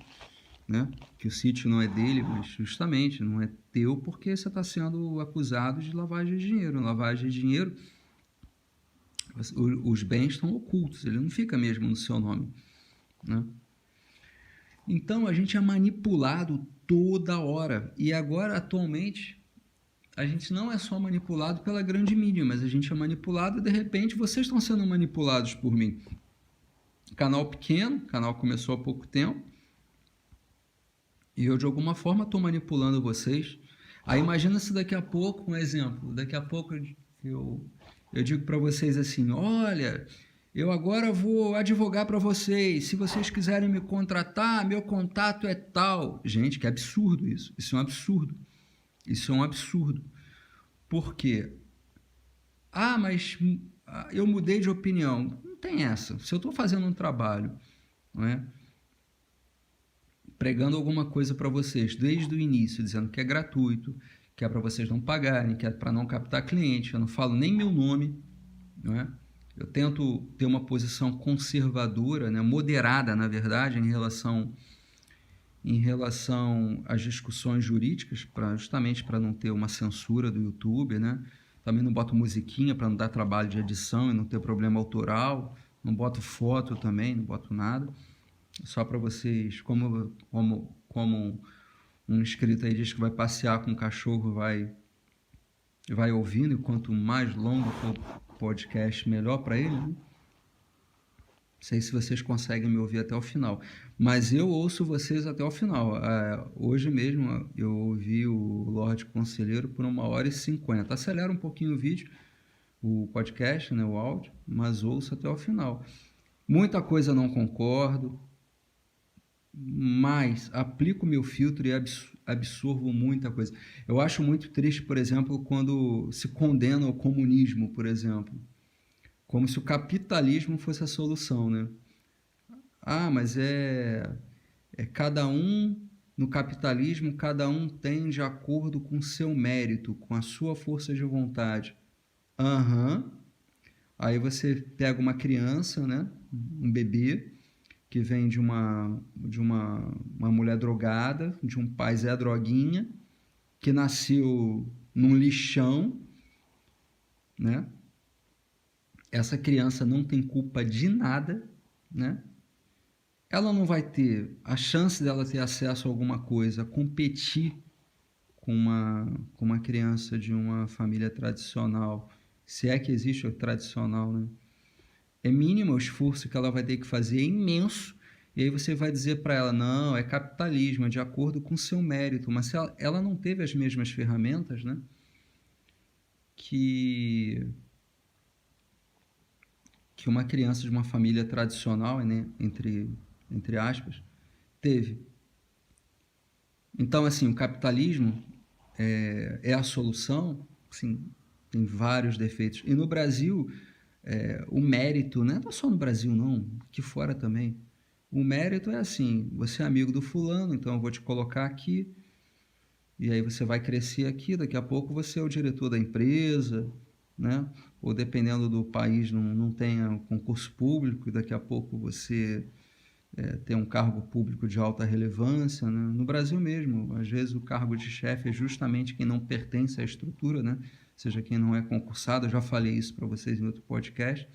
Speaker 1: né? Que o sítio não é dele, mas justamente não é teu porque você está sendo acusado de lavagem de dinheiro. Lavagem de dinheiro, os bens estão ocultos, ele não fica mesmo no seu nome, né? Então, a gente é manipulado toda hora. E agora, atualmente, a gente não é só manipulado pela grande mídia, mas a gente é manipulado e, de repente, vocês estão sendo manipulados por mim. Canal pequeno, canal começou há pouco tempo, e eu, de alguma forma, estou manipulando vocês. Aí, imagina se daqui a pouco, um exemplo, daqui a pouco eu digo para vocês assim, olha, eu agora vou advogar para vocês, se vocês quiserem me contratar, meu contato é tal. Gente, que absurdo isso, isso é um absurdo. Isso é um absurdo. Por quê? Mas eu mudei de opinião. Não tem essa. Se eu estou fazendo um trabalho, não é? Pregando alguma coisa para vocês desde o início, dizendo que é gratuito, que é para vocês não pagarem, que é para não captar cliente, eu não falo nem meu nome, não é? Eu tento ter uma posição conservadora, né? Moderada, na verdade, em relação às discussões jurídicas, justamente para não ter uma censura do YouTube, né? Também não boto musiquinha para não dar trabalho de edição e não ter problema autoral, não boto foto também, não boto nada, só para vocês, como um inscrito aí diz que vai passear com o cachorro, vai ouvindo, e quanto mais longo for o podcast, melhor para ele, né? sei se vocês conseguem me ouvir até o final, mas eu ouço vocês até o final. Hoje mesmo eu ouvi o Lorde Conselheiro por 1h50. Acelera um pouquinho o vídeo, o podcast, né, o áudio, mas ouço até o final. Muita coisa não concordo, mas aplico meu filtro e absorvo muita coisa. Eu acho muito triste, por exemplo, quando se condena o comunismo, por exemplo, como se o capitalismo fosse a solução, né? Mas é cada um no capitalismo, cada um tem de acordo com o seu mérito, com a sua força de vontade. Aham. Aí você pega uma criança, né, um bebê, que vem de uma mulher drogada, de um pai Zé Droguinha, que nasceu num lixão, né? Essa criança não tem culpa de nada, né? Ela não vai ter a chance dela ter acesso a alguma coisa, competir com uma criança de uma família tradicional, se é que existe o tradicional, né? É mínimo o esforço que ela vai ter que fazer, é imenso. E aí você vai dizer para ela, não, é capitalismo, é de acordo com o seu mérito. Mas se ela não teve as mesmas ferramentas, né, que uma criança de uma família tradicional, né, entre aspas, teve. Então, assim, o capitalismo é a solução, sim, tem vários defeitos. E no Brasil, o mérito, né, não é só no Brasil, não, aqui fora também. O mérito é assim, você é amigo do fulano, então eu vou te colocar aqui, e aí você vai crescer aqui, daqui a pouco você é o diretor da empresa, né? Ou dependendo do país, não tenha concurso público, e daqui a pouco você tem um cargo público de alta relevância, né? No Brasil mesmo, às vezes o cargo de chefe é justamente quem não pertence à estrutura, né? Ou seja, quem não é concursado, eu já falei isso para vocês em outro podcast.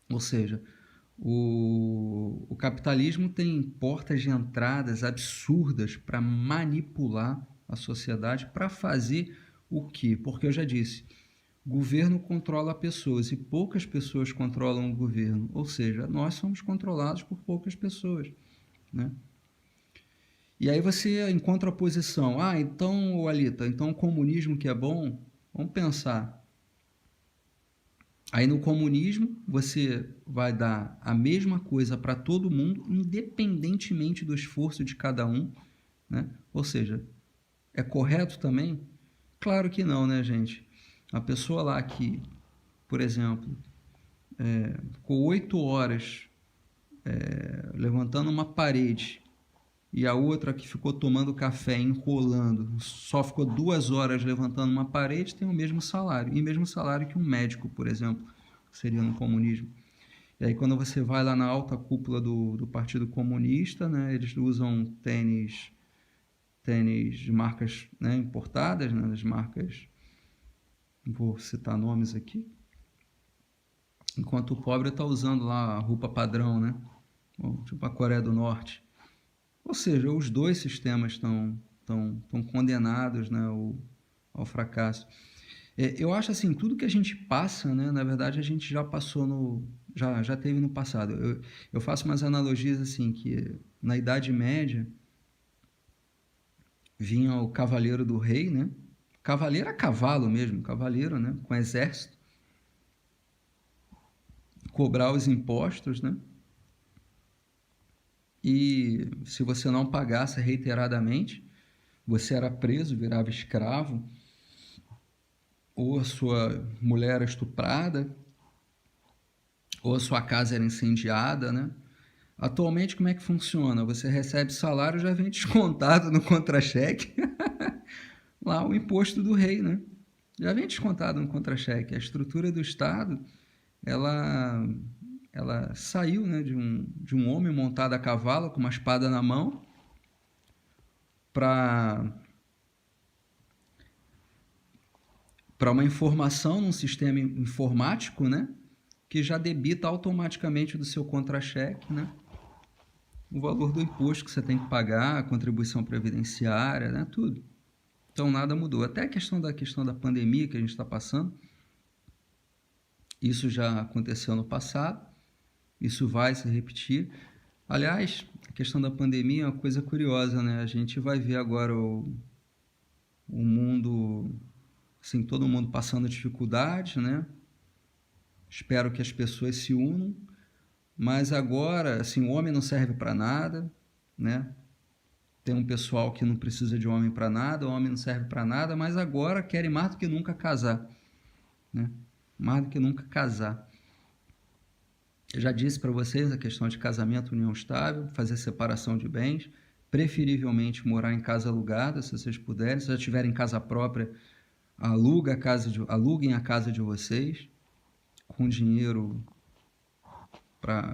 Speaker 1: Ou seja, o capitalismo tem portas de entradas absurdas para manipular a sociedade, para fazer o quê? Porque eu já disse, o governo controla pessoas e poucas pessoas controlam o governo. Ou seja, nós somos controlados por poucas pessoas, né? E aí você encontra a posição, então, Alita, então o comunismo que é bom, vamos pensar. Aí no comunismo você vai dar a mesma coisa para todo mundo, independentemente do esforço de cada um, né? Ou seja, é correto também? Claro que não, né, gente? A pessoa lá que, por exemplo, ficou 8 horas levantando uma parede e a outra que ficou tomando café, enrolando, só ficou 2 horas levantando uma parede, tem o mesmo salário. E mesmo salário que um médico, por exemplo, que seria no comunismo. E aí quando você vai lá na alta cúpula do Partido Comunista, né, eles usam tênis de marcas, né, importadas, né, das marcas, vou citar nomes aqui, enquanto o pobre está usando lá a roupa padrão, né, tipo a Coreia do Norte. Ou seja, os dois sistemas estão condenados, né, ao fracasso. Eu acho assim, tudo que a gente passa, né, na verdade a gente já passou já teve no passado. Eu faço umas analogias assim, que na Idade Média vinha o cavaleiro do rei, né? Cavaleiro a cavalo mesmo, cavaleiro, né, com exército, cobrar os impostos, né? E se você não pagasse reiteradamente, você era preso, virava escravo, ou a sua mulher era estuprada, ou a sua casa era incendiada, né? Atualmente, como é que funciona? Você recebe salário, já vem descontado no contra-cheque, lá o imposto do rei, né? Já vem descontado no contra-cheque. A estrutura do Estado, ela saiu, né, de um homem montado a cavalo, com uma espada na mão, para uma informação num sistema informático, né, que já debita automaticamente do seu contra-cheque, né, o valor do imposto que você tem que pagar, a contribuição previdenciária, né, tudo. Então nada mudou. Até a questão da pandemia que a gente está passando, isso já aconteceu no passado, isso vai se repetir. Aliás, a questão da pandemia é uma coisa curiosa, né? A gente vai ver agora o mundo, assim, todo mundo passando dificuldades, né? Espero que as pessoas se unam, mas agora, assim, o homem não serve para nada, né? Tem um pessoal que não precisa de homem para nada, o homem não serve para nada, mas agora querem mais do que nunca casar, né? Mais do que nunca casar. Eu já disse para vocês a questão de casamento, união estável, fazer separação de bens, preferivelmente morar em casa alugada, se vocês puderem. Se já tiverem casa própria, aluguem a casa de vocês com dinheiro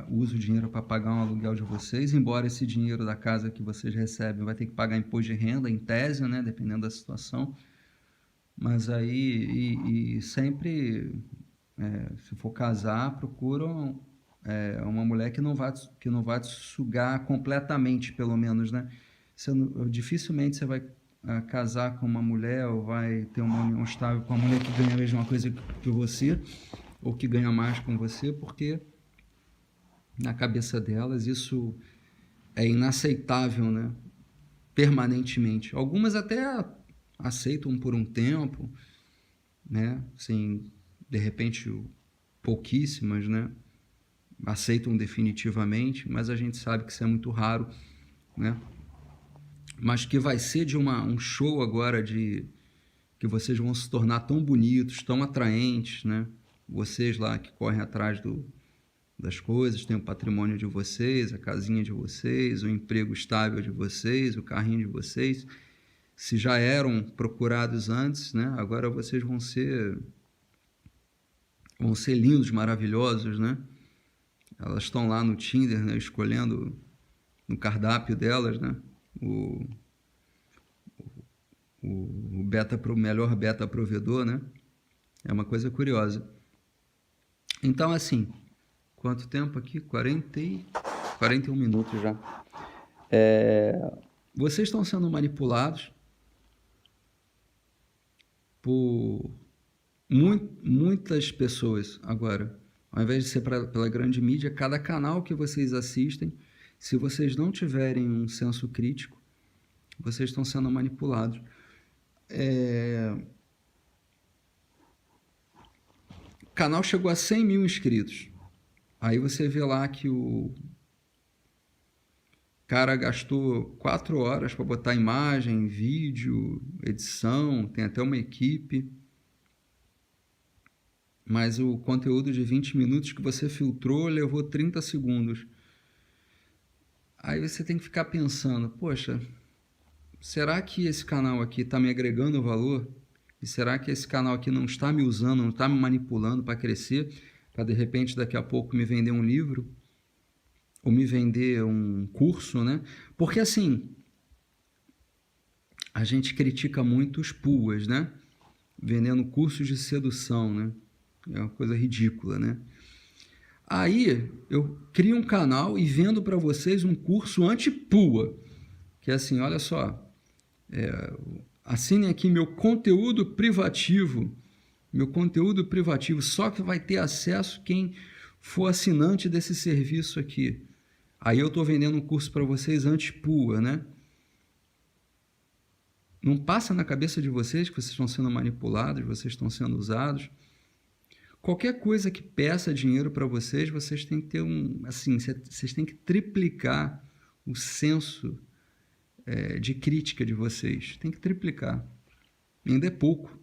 Speaker 1: use o dinheiro para pagar um aluguel de vocês, embora esse dinheiro da casa que vocês recebem vai ter que pagar imposto de renda, em tese, né, dependendo da situação. Mas aí, sempre, se for casar, procuram uma mulher que não vai te sugar completamente, pelo menos, né? Dificilmente você vai casar com uma mulher ou vai ter uma união estável com uma mulher que ganha a mesma coisa que você ou que ganha mais com você, porque na cabeça delas isso é inaceitável, né? Permanentemente. Algumas até aceitam por um tempo, né? Assim, de repente, pouquíssimas, né? Aceitam definitivamente, mas a gente sabe que isso é muito raro, né? Mas que vai ser de um show agora de que vocês vão se tornar tão bonitos, tão atraentes, né? Vocês lá que correm atrás das coisas, tem o patrimônio de vocês, a casinha de vocês, o emprego estável de vocês, o carrinho de vocês, se já eram procurados antes, né? Agora vocês vão ser lindos, maravilhosos, né? Elas estão lá no Tinder, né? Escolhendo no cardápio delas, né? O melhor beta provedor, né? É uma coisa curiosa. Então, assim, quanto tempo aqui? 41 minutos já. Vocês estão sendo manipulados por muitas pessoas agora. Ao invés de ser pela grande mídia, cada canal que vocês assistem, se vocês não tiverem um senso crítico, vocês estão sendo manipulados. O canal chegou a 100 mil inscritos. Aí você vê lá que o cara gastou 4 horas para botar imagem, vídeo, edição, tem até uma equipe. Mas o conteúdo de 20 minutos que você filtrou levou 30 segundos. Aí você tem que ficar pensando, poxa, será que esse canal aqui está me agregando valor? E será que esse canal aqui não está me usando, não está me manipulando para crescer? Para de repente daqui a pouco me vender um livro? Ou me vender um curso, né? Porque assim, a gente critica muito os puas, né? Vendendo cursos de sedução, né? É uma coisa ridícula, né? Aí eu crio um canal e vendo para vocês um curso anti-pua, que é assim, olha só, assinem aqui meu conteúdo privativo, só que vai ter acesso quem for assinante desse serviço aqui. Aí eu estou vendendo um curso para vocês anti-pua, né? Não passa na cabeça de vocês que vocês estão sendo manipulados, vocês estão sendo usados? Qualquer coisa que peça dinheiro para vocês, vocês têm que ter vocês têm que triplicar o senso de crítica de vocês. Tem que triplicar. Ainda é pouco.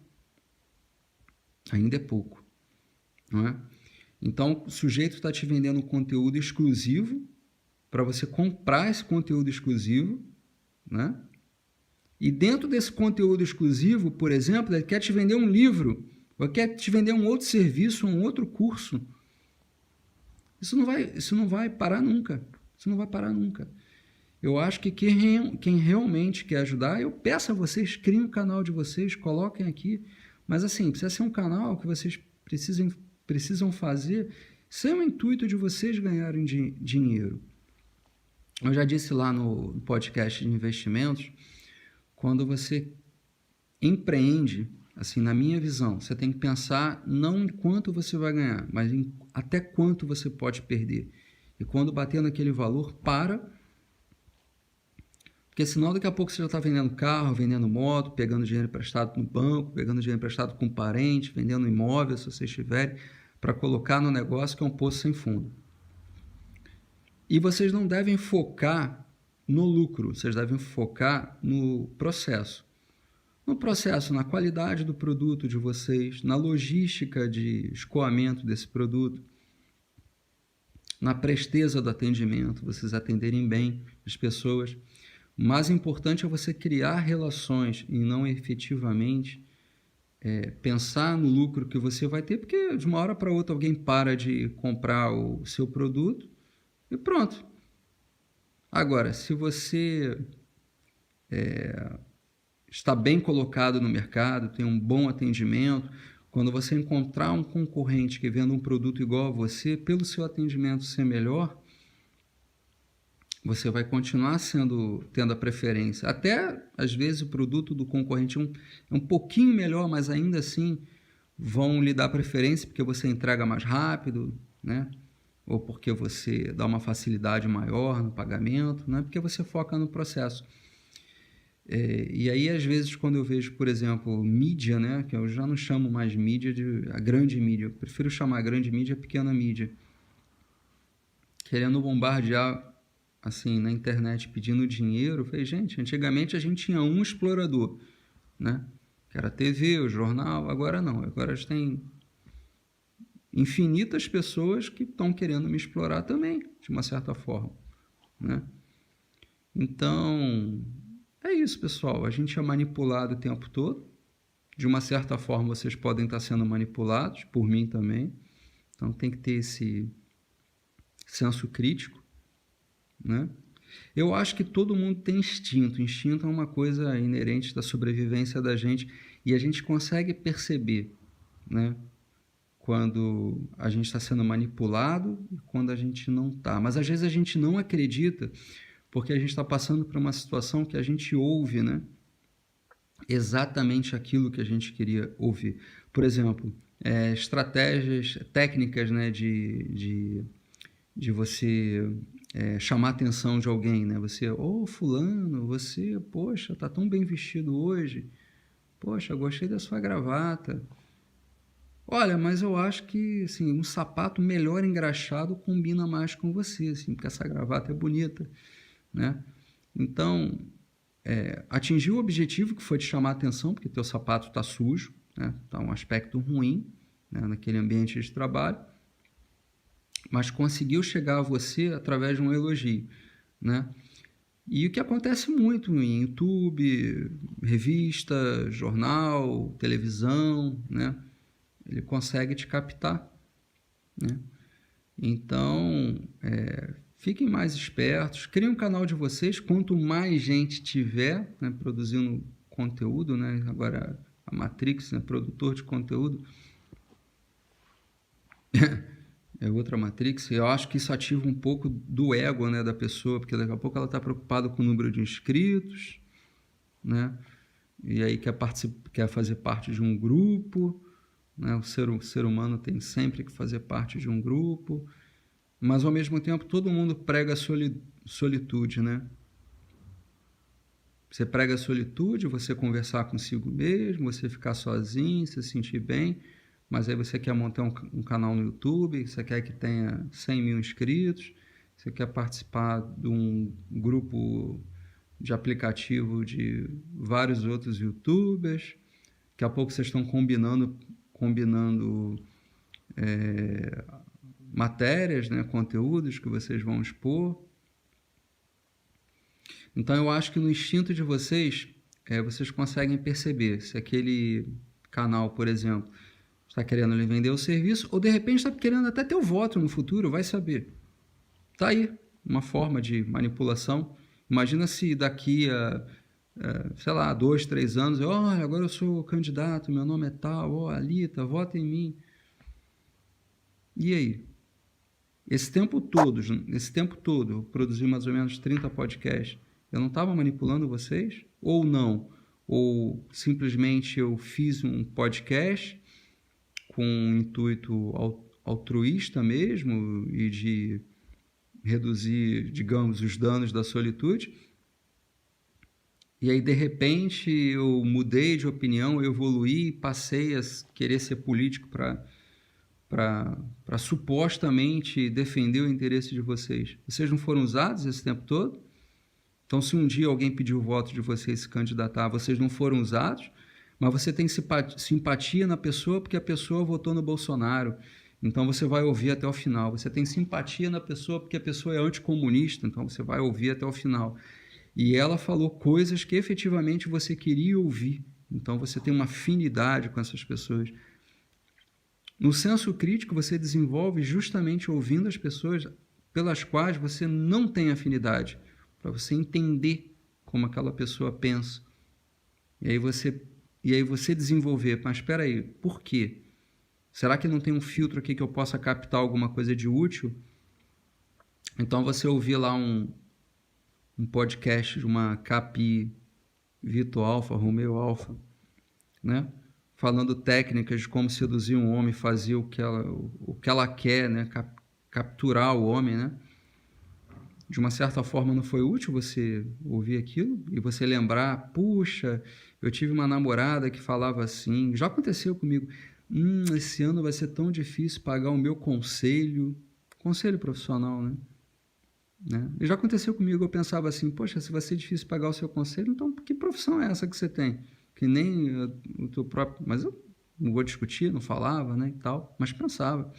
Speaker 1: Não é? Então, o sujeito está te vendendo um conteúdo exclusivo para você comprar esse conteúdo exclusivo, né? E dentro desse conteúdo exclusivo, por exemplo, ele quer te vender um livro, ou quer te vender um outro serviço, um outro curso. Isso não vai parar nunca. Eu acho que quem realmente quer ajudar, eu peço a vocês, criem um canal de vocês, coloquem aqui. Mas assim, precisa ser um canal que vocês precisam fazer sem o intuito de vocês ganharem dinheiro. Eu já disse lá no podcast de investimentos, quando você empreende, assim, na minha visão, você tem que pensar não em quanto você vai ganhar, mas em até quanto você pode perder. E quando bater naquele valor, para, porque senão daqui a pouco você já está vendendo carro, vendendo moto, pegando dinheiro emprestado no banco, pegando dinheiro emprestado com um parente, vendendo imóvel, se vocês tiverem, para colocar no negócio que é um poço sem fundo. E vocês não devem focar no lucro, vocês devem focar no processo. No processo, na qualidade do produto de vocês, na logística de escoamento desse produto, na presteza do atendimento, vocês atenderem bem as pessoas. O mais importante é você criar relações e não efetivamente pensar no lucro que você vai ter, porque de uma hora para outra alguém para de comprar o seu produto e pronto. Agora, se você está bem colocado no mercado, tem um bom atendimento, quando você encontrar um concorrente que venda um produto igual a você, pelo seu atendimento ser melhor, você vai continuar tendo a preferência. Até, às vezes, o produto do concorrente é um pouquinho melhor, mas ainda assim vão lhe dar preferência porque você entrega mais rápido, né? Ou porque você dá uma facilidade maior no pagamento, né? Porque você foca no processo. E aí, às vezes, quando eu vejo, por exemplo, mídia, né? Que eu já não chamo mais mídia de a grande mídia, eu prefiro chamar a grande mídia a pequena mídia, querendo bombardear assim, na internet pedindo dinheiro. Eu falei, gente, antigamente a gente tinha um explorador, né? Que era a TV, o jornal, agora não. Agora a gente tem infinitas pessoas que estão querendo me explorar também, de uma certa forma, né? Então, é isso, pessoal. A gente é manipulado o tempo todo. De uma certa forma, vocês podem estar sendo manipulados, por mim também. Então, tem que ter esse senso crítico, né? Eu acho que todo mundo tem instinto. Instinto é uma coisa inerente da sobrevivência da gente e a gente consegue perceber, né, quando a gente está sendo manipulado e quando a gente não está. Mas às vezes a gente não acredita porque a gente está passando por uma situação que a gente ouve, né, exatamente aquilo que a gente queria ouvir. Por exemplo, estratégias técnicas, né, de você chamar a atenção de alguém, né? Você, fulano, você, poxa, tá tão bem vestido hoje. Poxa, gostei da sua gravata. Olha, mas eu acho que assim, um sapato melhor engraxado combina mais com você, assim, porque essa gravata é bonita, né? Então, atingir o objetivo que foi te chamar a atenção, porque teu sapato está sujo, né? Tá um aspecto ruim, né, naquele ambiente de trabalho, mas conseguiu chegar a você através de um elogio, né? E o que acontece muito em YouTube, revista, jornal, televisão, né? Ele consegue te captar, né? Então, fiquem mais espertos, criem um canal de vocês, quanto mais gente tiver, né, produzindo conteúdo, né? Agora a Matrix, né, produtor de conteúdo, é outra Matrix. Eu acho que isso ativa um pouco do ego, né, da pessoa, porque daqui a pouco ela está preocupada com o número de inscritos, né? E aí quer fazer parte de um grupo, né? O ser humano tem sempre que fazer parte de um grupo, mas ao mesmo tempo todo mundo prega solitude, né? Você prega solitude, você conversar consigo mesmo, você ficar sozinho, se sentir bem. Mas aí você quer montar um canal no YouTube, você quer que tenha 100 mil inscritos, você quer participar de um grupo de aplicativo de vários outros YouTubers, daqui a pouco vocês estão combinando matérias, né, conteúdos que vocês vão expor. Então eu acho que no instinto de vocês, vocês conseguem perceber se aquele canal, por exemplo, está querendo lhe vender o serviço, ou de repente está querendo até ter o voto no futuro, vai saber. Está aí uma forma de manipulação. Imagina se daqui a, sei lá, 2, 3 anos, olha, agora eu sou candidato, meu nome é tal, Alita, vota em mim. E aí? Esse tempo todo, eu produzi mais ou menos 30 podcasts, eu não estava manipulando vocês? Ou não? Ou simplesmente eu fiz um podcast com um intuito altruísta mesmo e de reduzir, digamos, os danos da solitude. E aí, de repente, eu mudei de opinião, eu evoluí, passei a querer ser político para supostamente defender o interesse de vocês. Vocês não foram usados esse tempo todo? Então, se um dia alguém pediu o voto de vocês se candidatar, vocês não foram usados, mas você tem simpatia na pessoa porque a pessoa votou no Bolsonaro. Então, você vai ouvir até o final. Você tem simpatia na pessoa porque a pessoa é anticomunista. Então, você vai ouvir até o final. E ela falou coisas que efetivamente você queria ouvir. Então, você tem uma afinidade com essas pessoas. No senso crítico, você desenvolve justamente ouvindo as pessoas pelas quais você não tem afinidade, para você entender como aquela pessoa pensa. E aí você desenvolver, mas espera aí, por quê? Será que não tem um filtro aqui que eu possa captar alguma coisa de útil? Então você ouvir lá um podcast de uma Capi Vito Alfa, Romeo Alfa, né? Falando técnicas de como seduzir um homem, fazer o que ela quer, né? Capturar o homem, né? De uma certa forma não foi útil você ouvir aquilo e você lembrar, puxa, eu tive uma namorada que falava assim, já aconteceu comigo, esse ano vai ser tão difícil pagar o meu conselho profissional, né? E já aconteceu comigo, eu pensava assim, poxa, se vai ser difícil pagar o seu conselho, então que profissão é essa que você tem? Que nem o teu próprio... Mas eu não vou discutir, não falava, né, e tal, mas pensava.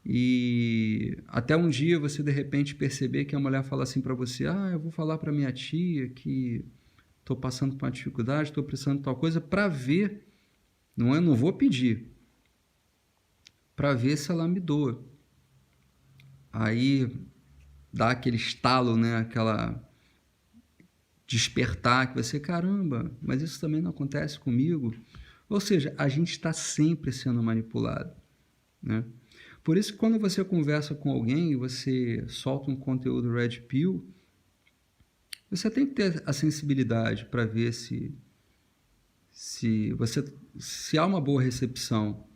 Speaker 1: E até um dia você, de repente, perceber que a mulher fala assim para você, eu vou falar para minha tia que estou passando por uma dificuldade, estou precisando de tal coisa, para ver, não vou pedir, para ver se ela me doa. Aí dá aquele estalo, né, aquela despertar, que você, caramba, mas isso também não acontece comigo. Ou seja, a gente está sempre sendo manipulado, né? Por isso que quando você conversa com alguém e você solta um conteúdo red pill, você tem que ter a sensibilidade para ver se há uma boa recepção.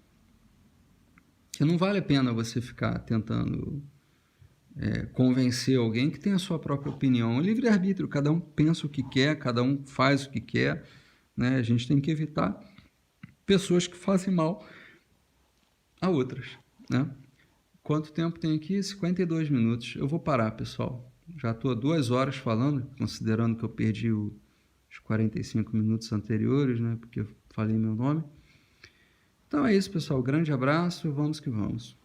Speaker 1: Que não vale a pena você ficar tentando convencer alguém que tem a sua própria opinião. É livre-arbítrio, cada um pensa o que quer, cada um faz o que quer, né? A gente tem que evitar pessoas que fazem mal a outras, né? Quanto tempo tem aqui? 52 minutos. Eu vou parar, pessoal. Já estou há 2 horas falando, considerando que eu perdi os 45 minutos anteriores, né? Porque eu falei meu nome. Então é isso, pessoal. Grande abraço. Vamos que vamos.